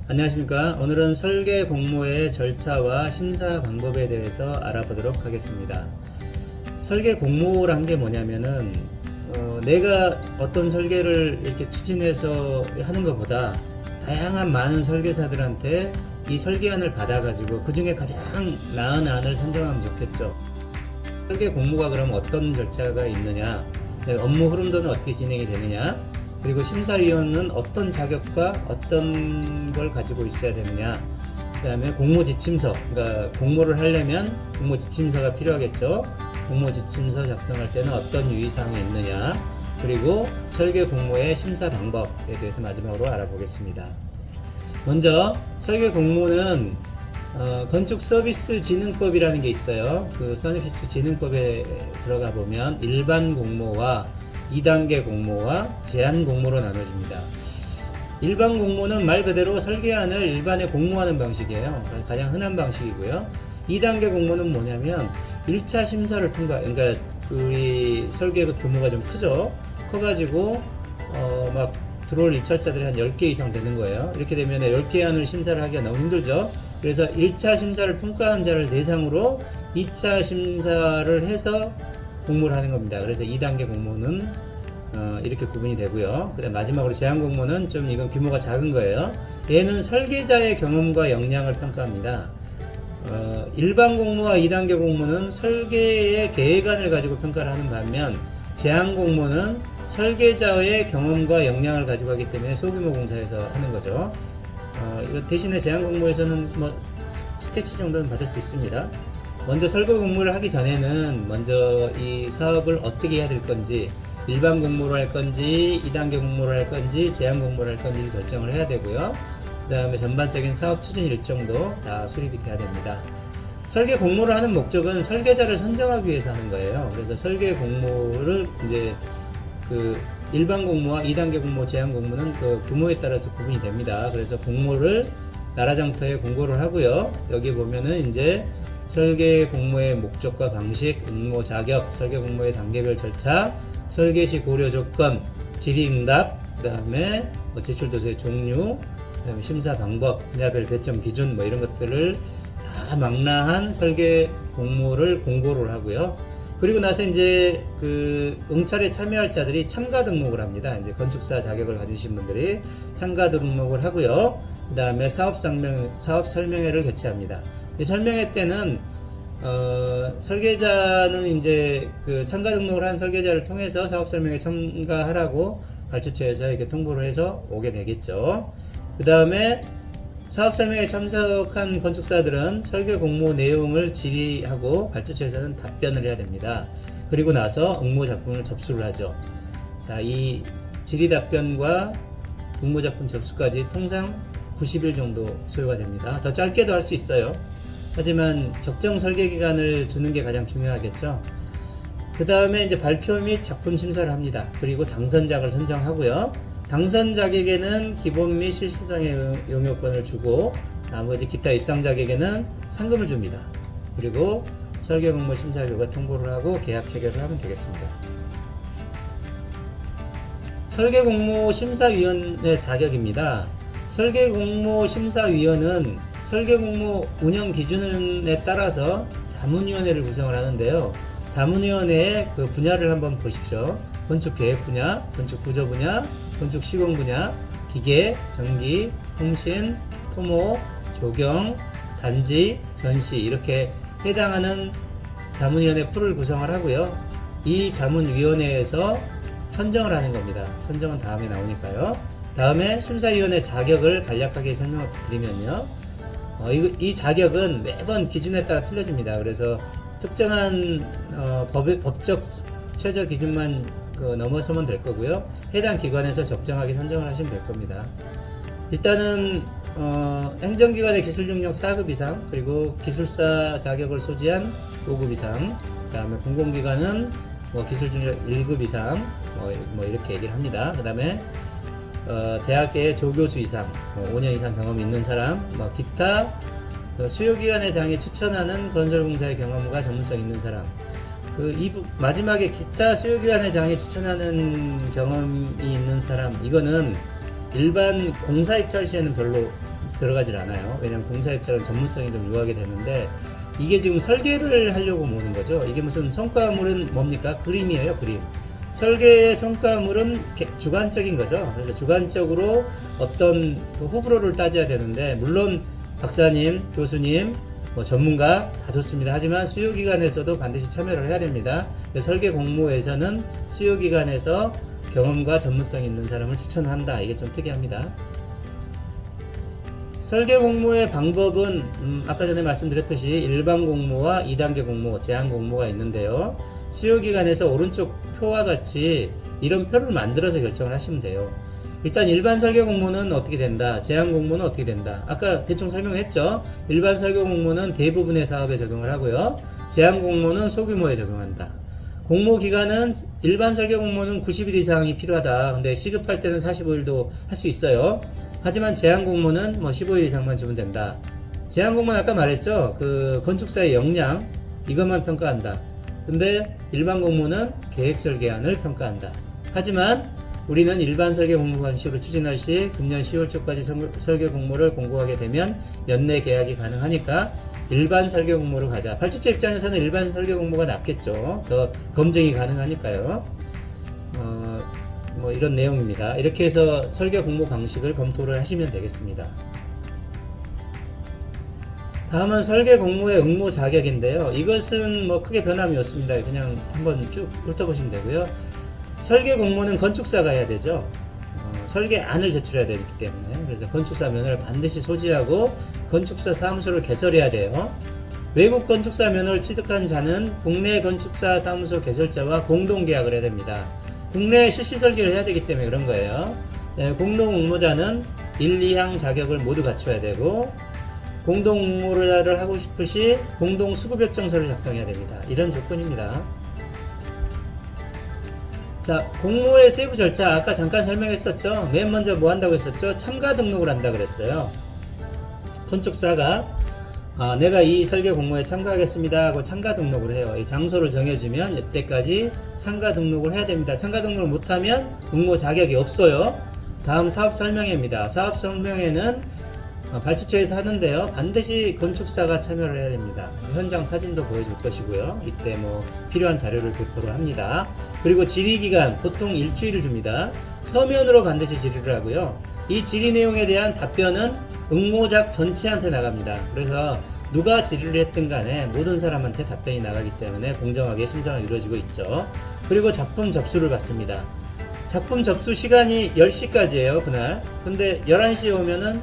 안녕하십니까. 오늘은 설계 공모의 절차와 심사 방법에 대해서 알아보도록 하겠습니다. 설계 공모란 게 뭐냐면은 내가 어떤 설계를 이렇게 추진해서 하는 것보다 다양한 많은 설계사들한테 이 설계안을 받아가지고 그 중에 가장 나은 안을 선정하면 좋겠죠. 설계 공모가 그럼 어떤 절차가 있느냐, 업무 흐름도는 어떻게 진행이 되느냐, 그리고 심사위원은 어떤 자격과 어떤 걸 가지고 있어야 되느냐, 그 다음에 공모지침서, 그러니까 공모를 하려면 공모지침서가 필요하겠죠. 공모지침서 작성할 때는 어떤 유의사항이 있느냐, 그리고 설계 공모의 심사 방법에 대해서 마지막으로 알아보겠습니다. 먼저 설계 공모는 건축서비스진흥법이라는 게 있어요. 그 서비스진흥법에 들어가 보면 일반 공모와 2단계 공모와 제한 공모로 나눠집니다. 일반 공모는 말 그대로 설계안을 일반에 공모하는 방식이에요. 가장 흔한 방식이고요. 2단계 공모는 뭐냐면 1차 심사를 통과, 그러니까 우리 설계 규모가 좀 크죠. 커가지고 막 들어올 입찰자들이 한 10개 이상 되는 거예요. 이렇게 되면 10개 안을 심사를 하기가 너무 힘들죠. 그래서 1차 심사를 통과한 자를 대상으로 2차 심사를 해서 공모를 하는 겁니다. 그래서 2단계 공모는 이렇게 구분이 되고요. 그다음 마지막으로 제한 공모는 좀 이건 규모가 작은 거예요. 얘는 설계자의 경험과 역량을 평가합니다. 일반 공모와 2단계 공모는 설계의 계획안을 가지고 평가를 하는 반면 제한 공모는 설계자의 경험과 역량을 가지고 하기 때문에 소규모 공사에서 하는 거죠. 이거 대신에 제한 공모에서는 뭐 스케치 정도는 받을 수 있습니다. 먼저 설계 공모를 하기 전에는 먼저 이 사업을 어떻게 해야 될 건지, 일반 공모로 할 건지 2단계 공모로 할 건지 제한 공모로 할 건지 결정을 해야 되고요. 그 다음에 전반적인 사업 추진 일정도 다 수립이 돼야 됩니다. 설계 공모를 하는 목적은 설계자를 선정하기 위해서 하는 거예요. 그래서 설계 공모를 이제 그 일반 공모와 2단계 공모, 제한 공모는 그 규모에 따라서 구분이 됩니다. 그래서 공모를 나라장터에 공고를 하고요. 여기 보면은 이제 설계 공모의 목적과 방식, 응모 자격, 설계 공모의 단계별 절차, 설계 시 고려 조건, 질의응답, 그 다음에 제출 도서의 종류, 그 다음에 심사 방법, 분야별 배점 기준 이런 것들을 다 망라한 설계 공모를 공고를 하고요. 그리고 나서 이제 그 응찰에 참여할 자들이 참가 등록을 합니다. 이제 건축사 자격을 가지신 분들이 참가 등록을 하고요. 그 다음에 사업 설명회를 개최합니다. 이 설명회 때는 설계자는 이제 그 참가 등록을 한 설계자를 통해서 사업 설명회 참가하라고 발주처에서 이렇게 통보를 해서 오게 되겠죠. 그 다음에 사업 설명회에 참석한 건축사들은 설계 공모 내용을 질의하고 발주처에서는 답변을 해야 됩니다. 그리고 나서 응모 작품을 접수를 하죠. 자, 이 질의 답변과 응모 작품 접수까지 통상 90일 정도 소요가 됩니다. 더 짧게도 할 수 있어요. 하지만 적정 설계 기간을 주는 게 가장 중요하겠죠. 그 다음에 이제 발표 및 작품 심사를 합니다. 그리고 당선작을 선정하고요. 당선작에게는 기본 및 실시상의 용역권을 주고 나머지 기타 입상작에게는 상금을 줍니다. 그리고 설계 공모 심사 결과 통보를 하고 계약 체결을 하면 되겠습니다. 설계 공모 심사위원회 자격입니다. 설계 공모 심사위원은 설계 공모 운영 기준에 따라서 자문위원회를 구성을 하는데요. 자문위원회의 그 분야를 한번 보십시오. 건축 계획 분야, 건축 구조 분야, 건축 시공 분야, 기계, 전기, 통신, 토목, 조경, 단지, 전시 이렇게 해당하는 자문위원회 풀을 구성을 하고요. 이 자문위원회에서 선정을 하는 겁니다. 선정은 다음에 나오니까요. 다음에 심사위원회 자격을 간략하게 설명을 드리면요. 이 자격은 매번 기준에 따라 틀려집니다. 그래서 특정한 법적 최저 기준만 넘어서면 될 거고요. 해당 기관에서 적정하게 선정을 하시면 될 겁니다. 일단은 행정기관의 기술능력 4급 이상, 그리고 기술사 자격을 소지한 5급 이상, 그 다음에 공공기관은 기술능력 1급 이상, 이렇게 얘기를 합니다. 그 다음에 대학의 조교수 이상, 5년 이상 경험이 있는 사람, 기타 수요기관의 장이 추천하는 건설공사의 경험과 전문성 있는 사람, 마지막에 기타 수요기관의 장이 추천하는 경험이 있는 사람, 이거는 일반 공사 입찰 시에는 별로 들어가질 않아요. 왜냐하면 공사입자는 전문성이 좀 요하게 되는데 이게 지금 설계를 하려고 모는 거죠. 이게 무슨 성과물은 뭡니까? 그림이에요, 그림. 설계의 성과물은 주관적인 거죠. 그래서 주관적으로 어떤 그 호불호를 따져야 되는데, 물론 박사님, 교수님, 뭐 전문가 다 좋습니다. 하지만 수요기관에서도 반드시 참여를 해야 됩니다. 설계 공모에서는 수요기관에서 경험과 전문성이 있는 사람을 추천한다. 이게 좀 특이합니다. 설계 공모의 방법은 아까 전에 말씀드렸듯이 일반 공모와 2단계 공모, 제한 공모가 있는데요. 수요기관에서 오른쪽 표와 같이 이런 표를 만들어서 결정을 하시면 돼요. 일단 일반 설계 공모는 어떻게 된다, 제한 공모는 어떻게 된다. 아까 대충 설명했죠. 일반 설계 공모는 대부분의 사업에 적용을 하고요. 제한 공모는 소규모에 적용한다. 공모 기간은 일반 설계 공모는 90일 이상이 필요하다. 근데 시급할 때는 45일도 할 수 있어요. 하지만 제한 공모는 뭐 15일 이상만 주면 된다. 제한 공모는 아까 말했죠. 그 건축사의 역량 이것만 평가한다. 근데 일반 공모는 계획 설계안을 평가한다. 하지만 우리는 일반 설계 공모 방식으로 추진할 시 금년 10월 초까지 설계 공모를 공고하게 되면 연내 계약이 가능하니까 일반 설계 공모로 가자. 발주처 입장에서는 일반 설계 공모가 낫겠죠. 더 검증이 가능하니까요. 뭐 이런 내용입니다. 이렇게 해서 설계 공모 방식을 검토를 하시면 되겠습니다. 다음은 설계 공모의 응모 자격인데요. 이것은 뭐 크게 변함이 없습니다. 그냥 한번 쭉 훑어보시면 되고요. 설계 공모는 건축사가 해야 되죠. 설계안을 제출해야 되기 때문에. 그래서 건축사 면허를 반드시 소지하고 건축사 사무소를 개설해야 돼요. 외국 건축사 면허를 취득한 자는 국내 건축사 사무소 개설자와 공동 계약을 해야 됩니다. 국내에 실시 설계를 해야 되기 때문에 그런 거예요. 공동 응모자는 1, 2항 자격을 모두 갖춰야 되고, 공동 응모를 하고 싶으시 공동 수급 요청서를 작성해야 됩니다. 이런 조건입니다. 자, 공모의 세부 절차 아까 잠깐 설명했었죠. 맨 먼저 뭐 한다고 했었죠? 참가 등록을 한다 그랬어요. 건축사가 내가 이 설계 공모에 참가하겠습니다 하고 참가 등록을 해요. 이 장소를 정해주면 이때까지 참가 등록을 해야 됩니다. 참가 등록을 못하면 응모 자격이 없어요. 다음 사업 설명회입니다. 사업 설명회는 발주처에서 하는데요. 반드시 건축사가 참여를 해야 됩니다. 현장 사진도 보여줄 것이고요. 이때 뭐 필요한 자료를 배포를 합니다. 그리고 질의기간 보통 일주일을 줍니다. 서면으로 반드시 질의를 하고요. 이 질의 내용에 대한 답변은 응모작 전체한테 나갑니다. 그래서 누가 질의를 했든 간에 모든 사람한테 답변이 나가기 때문에 공정하게 심사가 이루어지고 있죠. 그리고 작품 접수를 받습니다. 작품 접수 시간이 10시까지예요, 그날. 근데 11시에 오면은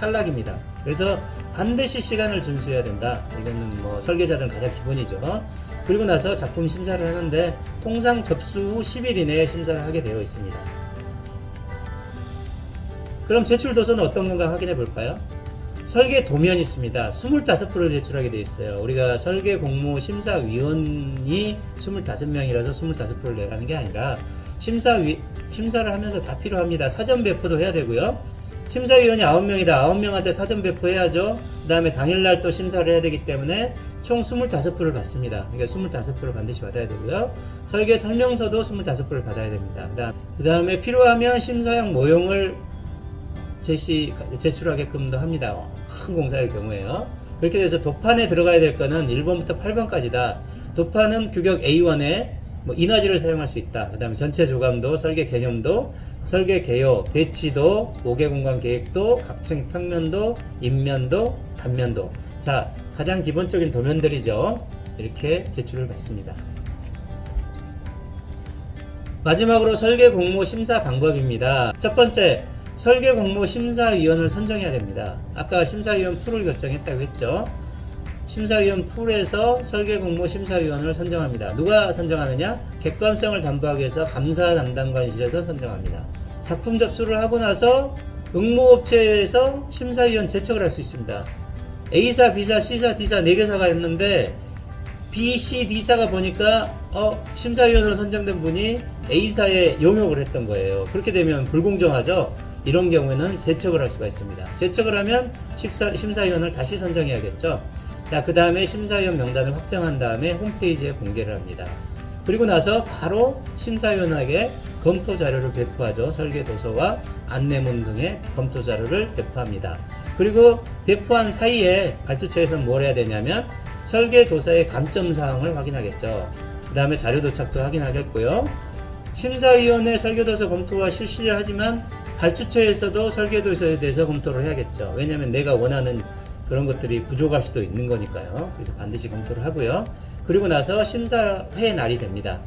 탈락입니다. 그래서 반드시 시간을 준수해야 된다. 이거는 뭐 설계자들은 가장 기본이죠. 그리고 나서 작품 심사를 하는데 통상 접수 후 10일 이내에 심사를 하게 되어 있습니다. 그럼 제출 도서는 어떤 건가 확인해 볼까요? 설계 도면이 있습니다. 25%를 제출하게 되어 있어요. 우리가 설계 공모 심사위원이 25명이라서 25%를 내라는 게 아니라 심사를 하면서 다 필요합니다. 사전 배포도 해야 되고요. 심사위원이 9명이다. 9명한테 사전 배포해야죠. 그 다음에 당일날 또 심사를 해야 되기 때문에 총 25%를 받습니다. 그러니까 25%를 반드시 받아야 되고요. 설계 설명서도 25%를 받아야 됩니다. 그 다음에 필요하면 심사용 모형을 제출하게끔도 합니다. 큰 공사일 경우에요. 그렇게 돼서 도판에 들어가야 될 거는 1번부터 8번까지다. 도판은 규격 A1에 인화지를 사용할 수 있다. 그 다음에 전체 조감도, 설계 개념도, 설계 개요, 배치도, 5개 공간 계획도, 각층 평면도, 인면도, 단면도. 자, 가장 기본적인 도면들이죠. 이렇게 제출을 받습니다. 마지막으로 설계 공모 심사 방법입니다. 첫 번째, 설계 공모 심사위원을 선정해야 됩니다. 아까 심사위원 풀을 결정했다고 했죠. 심사위원 풀에서 설계 공모 심사위원을 선정합니다. 누가 선정하느냐? 객관성을 담보하기 위해서 감사 담당관실에서 선정합니다. 작품 접수를 하고 나서 응모업체에서 심사위원 제척을 할 수 있습니다. A사, B사, C사, D사 4개사가 있는데 B, C, D사가 보니까 심사위원으로 선정된 분이 A사에 용역을 했던 거예요. 그렇게 되면 불공정하죠. 이런 경우에는 제척을 할 수가 있습니다. 제척을 하면 심사위원을 다시 선정해야겠죠. 자, 그 다음에 심사위원 명단을 확정한 다음에 홈페이지에 공개를 합니다. 그리고 나서 바로 심사위원에게 검토 자료를 배포하죠. 설계 도서와 안내문 등의 검토 자료를 배포합니다. 그리고 배포한 사이에 발주처에서는 뭘 해야 되냐면 설계도사의 감점사항을 확인하겠죠. 그 다음에 자료 도착도 확인하겠고요. 심사위원회 설계도서 검토와 실시를 하지만 발주처에서도 설계도서에 대해서 검토를 해야겠죠. 왜냐하면 내가 원하는 그런 것들이 부족할 수도 있는 거니까요. 그래서 반드시 검토를 하고요. 그리고 나서 심사회 날이 됩니다.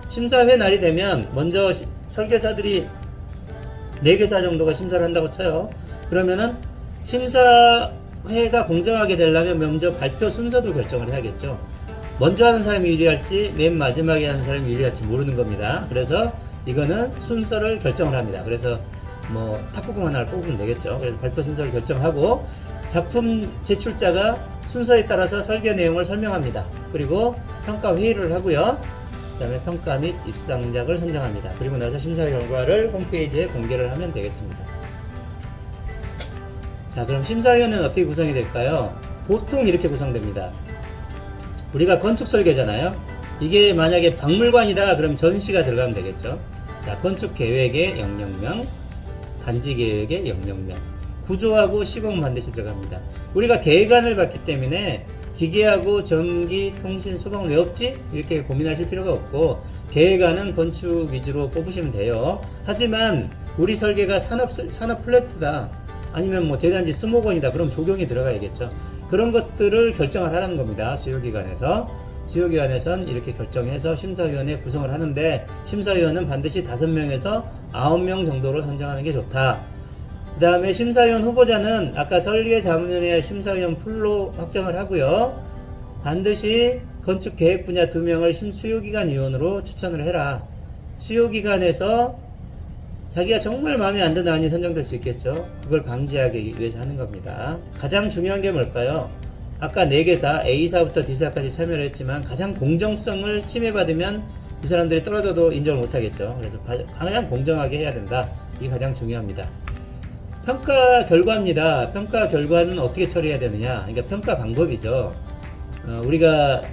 심사회 날이 되면 먼저 설계사들이 4개사 정도가 심사를 한다고 쳐요. 그러면은 심사회가 공정하게 되려면 먼저 발표 순서도 결정을 해야겠죠. 먼저 하는 사람이 유리할지 맨 마지막에 하는 사람이 유리할지 모르는 겁니다. 그래서 이거는 순서를 결정을 합니다. 그래서 뭐 탁구공 하나를 뽑으면 되겠죠. 그래서 발표 순서를 결정하고 작품 제출자가 순서에 따라서 설계 내용을 설명합니다. 그리고 평가 회의를 하고요. 그 다음에 평가 및 입상작을 선정합니다. 그리고 나서 심사 결과를 홈페이지에 공개를 하면 되겠습니다. 자, 그럼 심사위원회는 어떻게 구성이 될까요? 보통 이렇게 구성됩니다. 우리가 건축 설계잖아요. 이게 만약에 박물관이다 그럼 전시가 들어가면 되겠죠. 자, 건축 계획에 00명, 단지 계획에 00명, 구조하고 시공 반드시 들어갑니다. 우리가 계획안을 봤기 때문에 기계하고 전기, 통신, 소방은 왜 없지? 이렇게 고민하실 필요가 없고 계획안은 건축 위주로 뽑으시면 돼요. 하지만 우리 설계가 산업 플랫이다. 아니면 뭐 대단지 수목원이다. 그럼 조경이 들어가야겠죠. 그런 것들을 결정을 하라는 겁니다. 수요기관에서. 수요기관에선 이렇게 결정해서 심사위원회 구성을 하는데 심사위원은 반드시 5명에서 9명 정도로 선정하는 게 좋다. 그 다음에 심사위원 후보자는 아까 설계자문위원회 심사위원 풀로 확정을 하고요. 반드시 건축계획 분야 2명을 수요기관 위원으로 추천을 해라. 수요기관에서 자기가 정말 마음에 안 드는 안이 선정될 수 있겠죠. 그걸 방지하기 위해서 하는 겁니다. 가장 중요한 게 뭘까요? 아까 4개사 A사부터 D사까지 참여를 했지만 가장 공정성을 침해받으면 이 사람들이 떨어져도 인정을 못하겠죠. 그래서 가장 공정하게 해야 된다. 이게 가장 중요합니다. 평가 결과입니다. 평가 결과는 어떻게 처리해야 되느냐? 그러니까 평가 방법이죠. 우리가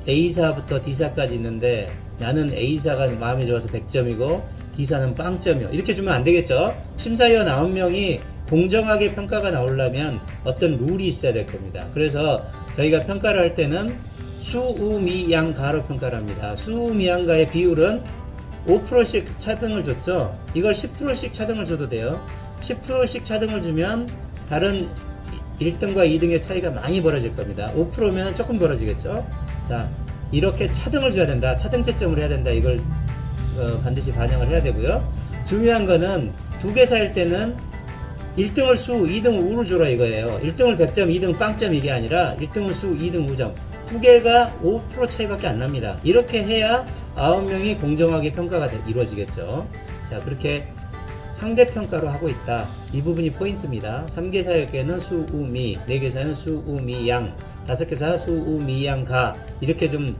A사부터 D사까지 있는데 나는 A사가 마음에 좋아서 100점이고 D사는 빵점이요. 이렇게 주면 안 되겠죠. 심사위원 9명이 공정하게 평가가 나오려면 어떤 룰이 있어야 될 겁니다. 그래서 저희가 평가를 할 때는 수우미양가로 평가를 합니다. 수우미양가의 비율은 5%씩 차등을 줬죠. 이걸 10%씩 차등을 줘도 돼요. 10%씩 차등을 주면 다른 1등과 2등의 차이가 많이 벌어질 겁니다. 5%면 조금 벌어지겠죠. 자, 이렇게 차등을 줘야 된다. 차등 채점을 해야 된다. 이걸 반드시 반영을 해야 되고요. 중요한 거는 2개사일 때는 1등을 수, 2등 우를 줘라 이거예요. 1등을 100점, 2등 빵점 이게 아니라 1등을 수, 2등 우점. 2개가 5% 차이밖에 안 납니다. 이렇게 해야 9명이 공정하게 평가가 이루어지겠죠. 자, 그렇게 상대평가로 하고 있다. 이 부분이 포인트입니다. 3개사에게는 수우미, 4개사는 수우미양, 5개사 수우미양가 이렇게 좀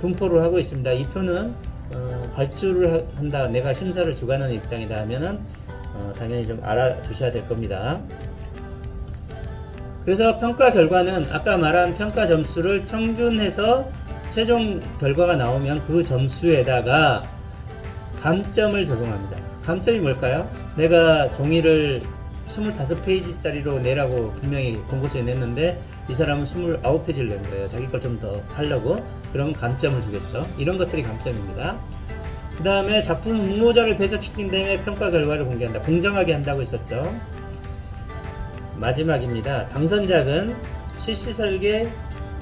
분포를 하고 있습니다. 이 표는 발주를 한다, 내가 심사를 주관하는 입장이다 하면은 당연히 좀 알아두셔야 될 겁니다. 그래서 평가 결과는 아까 말한 평가 점수를 평균해서 최종 결과가 나오면 그 점수에다가 감점을 적용합니다. 감점이 뭘까요? 내가 종이를 25페이지짜리로 내라고 분명히 공고서에 냈는데 이 사람은 29페이지를 낸 거예요. 자기 걸 좀 더 하려고. 그러면 감점을 주겠죠. 이런 것들이 감점입니다. 그 다음에 작품 응모자를 배석시킨 다음에 평가 결과를 공개한다. 공정하게 한다고 했었죠. 마지막입니다. 당선작은 실시설계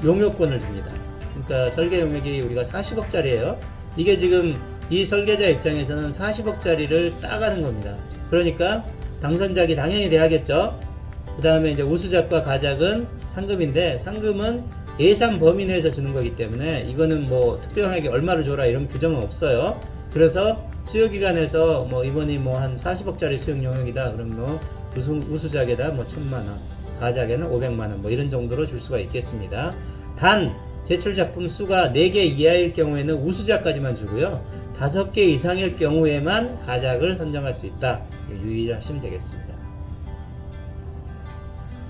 용역권을 줍니다. 그러니까 설계 용역이 우리가 40억짜리예요. 이게 지금 이 설계자 입장에서는 40억짜리를 따가는 겁니다. 그러니까 당선작이 당연히 돼야겠죠. 그 다음에 이제 우수작과 가작은 상금인데 상금은 예산 범위 내에서 주는 거기 때문에 이거는 뭐 특별하게 얼마를 줘라 이런 규정은 없어요. 그래서 수요기관에서 뭐 이번이 뭐 한 40억짜리 수용 용역이다 그럼 뭐 우수작에다 뭐 1000만원, 가작에는 500만원 뭐 이런 정도로 줄 수가 있겠습니다. 단 제출 작품 수가 4개 이하일 경우에는 우수작까지만 주고요. 5개 이상일 경우에만 가작을 선정할 수 있다. 유의하시면 되겠습니다.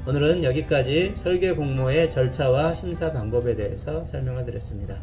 오늘은 여기까지 설계 공모의 절차와 심사 방법에 대해서 설명을 드렸습니다.